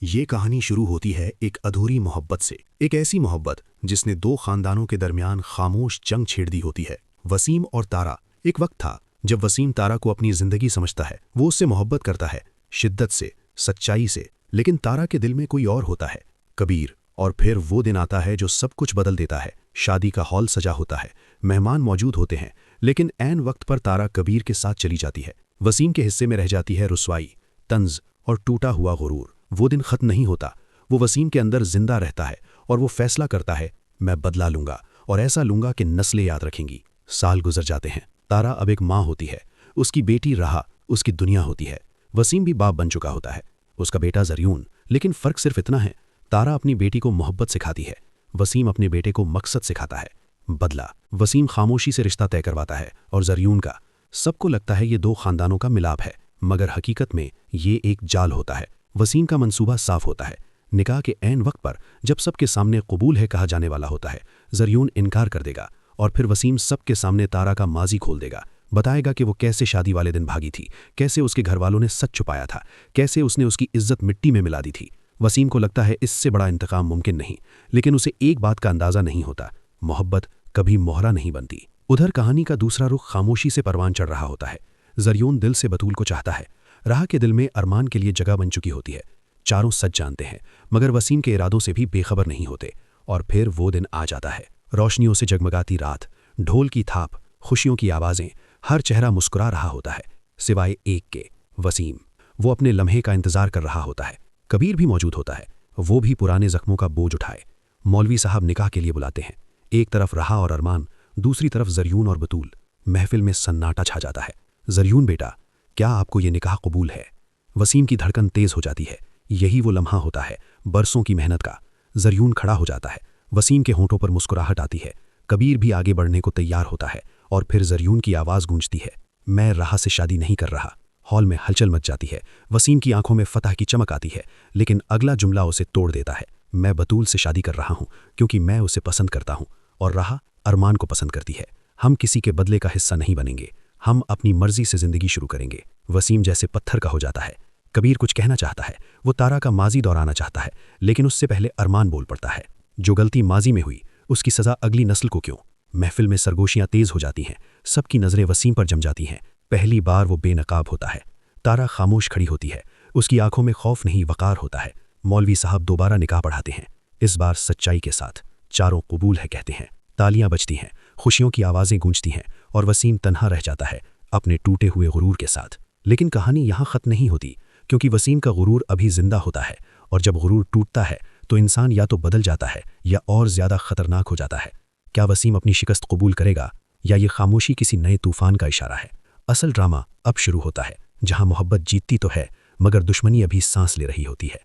ये कहानी शुरू होती है एक अधूरी मोहब्बत से। एक ऐसी मोहब्बत जिसने दो खानदानों के दरमियान खामोश जंग छेड़ दी होती है। वसीम और तारा। एक वक्त था जब वसीम तारा को अपनी जिंदगी समझता है। वो उससे मोहब्बत करता है, शिद्दत से, सच्चाई से। लेकिन तारा के दिल में कोई और होता है, कबीर। और फिर वो दिन आता है जो सब कुछ बदल देता है। शादी का हॉल सजा होता है, मेहमान मौजूद होते हैं, लेकिन ऐन वक्त पर तारा कबीर के साथ चली जाती है। वसीम के हिस्से में रह जाती है रुसवाई, तंज और टूटा हुआ गुरूर। वो दिन खत्म नहीं होता। वो वसीम के अंदर जिंदा रहता है और वो फैसला करता है, मैं बदला लूंगा और ऐसा लूंगा कि नस्लें याद रखेंगी। साल गुजर जाते हैं। तारा अब एक माँ होती है, उसकी बेटी राहा उसकी दुनिया होती है। वसीम भी बाप बन चुका होता है, उसका बेटा जरयून। लेकिन फ़र्क सिर्फ इतना है, तारा अपनी बेटी को मोहब्बत सिखाती है, वसीम अपने बेटे को मकसद सिखाता है। बदला। वसीम खामोशी से रिश्ता तय करवाता है और जरयून का। सबको लगता है ये दो खानदानों का मिलाप है, मगर हकीकत में ये एक जाल होता है। वसीम का मंसूबा साफ होता है। निकाह के ऐन वक्त पर जब सबके सामने कबूल है कहा जाने वाला होता है, जरयून इनकार कर देगा और फिर वसीम सबके सामने तारा का माजी खोल देगा। बताएगा कि वो कैसे शादी वाले दिन भागी थी, कैसे उसके घरवालों ने सच छुपाया था, कैसे उसने उसकी इज्जत मिट्टी में मिला दी थी। वसीम को लगता है इससे बड़ा इंतकाम मुमकिन नहीं, लेकिन उसे एक बात का अंदाज़ा नहीं होता, मोहब्बत कभी मोहरा नहीं बनती। उधर कहानी का दूसरा रुख खामोशी से परवान चढ़ रहा होता है। जरयून दिल से बतूल को चाहता है। राह के दिल में अरमान के लिए जगह बन चुकी होती है। चारों सच जानते हैं, मगर वसीम के इरादों से भी बेखबर नहीं होते। और फिर वो दिन आ जाता है। रोशनियों से जगमगाती रात, ढोल की थाप, खुशियों की आवाज़ें, हर चेहरा मुस्कुरा रहा होता है सिवाय एक के, वसीम। वो अपने लम्हे का इंतजार कर रहा होता है। कबीर भी मौजूद होता है, वो भी पुराने जख्मों का बोझ उठाए। मौलवी साहब निकाह के लिए बुलाते हैं। एक तरफ राहा और अरमान, दूसरी तरफ जरयून और बतूल। महफिल में सन्नाटा छा जाता है। जरयून बेटा, क्या आपको ये निकाह कबूल है? वसीम की धड़कन तेज हो जाती है। यही वो लम्हा होता है, बरसों की मेहनत का। जरयून खड़ा हो जाता है। वसीम के होंठों पर मुस्कुराहट आती है। कबीर भी आगे बढ़ने को तैयार होता है और फिर जरयून की आवाज़ गूंजती है, मैं राहा से शादी नहीं कर रहा। हॉल में हलचल मच जाती है। वसीम की आंखों में फतह की चमक आती है, लेकिन अगला जुमला उसे तोड़ देता है। मैं बतूल से शादी कर रहा हूँ क्योंकि मैं उसे पसंद करता हूँ और राहा अरमान को पसंद करती है। हम किसी के बदले का हिस्सा नहीं बनेंगे, हम अपनी मर्जी से जिंदगी शुरू करेंगे। वसीम जैसे पत्थर का हो जाता है। कबीर कुछ कहना चाहता है, वो तारा का माजी दोहराना चाहता है, लेकिन उससे पहले अरमान बोल पड़ता है, जो गलती माजी में हुई उसकी सज़ा अगली नस्ल को क्यों? महफिल में सरगोशियां तेज हो जाती हैं। सबकी नज़रें वसीम पर जम जाती हैं। पहली बार वो बेनकाब होता है। तारा खामोश खड़ी होती है, उसकी आंखों में खौफ नहीं वकार होता है। मौलवी साहब दोबारा निकाह पढ़ाते हैं, इस बार सच्चाई के साथ। चारों कबूल है कहते हैं। तालियां बजती हैं, खुशियों की आवाज़ें गूंजती हैं और वसीम तन्हा रह जाता है अपने टूटे हुए गुरूर के साथ। लेकिन कहानी यहाँ ख़त्म नहीं होती, क्योंकि वसीम का गुरूर अभी जिंदा होता है और जब गुरूर टूटता है तो इंसान या तो बदल जाता है या और ज़्यादा ख़तरनाक हो जाता है। क्या वसीम अपनी शिकस्त कबूल करेगा या ये खामोशी किसी नए तूफान का इशारा है? असल ड्रामा अब शुरू होता है, जहाँ मोहब्बत जीतती तो है, मगर दुश्मनी अभी सांस ले रही होती है।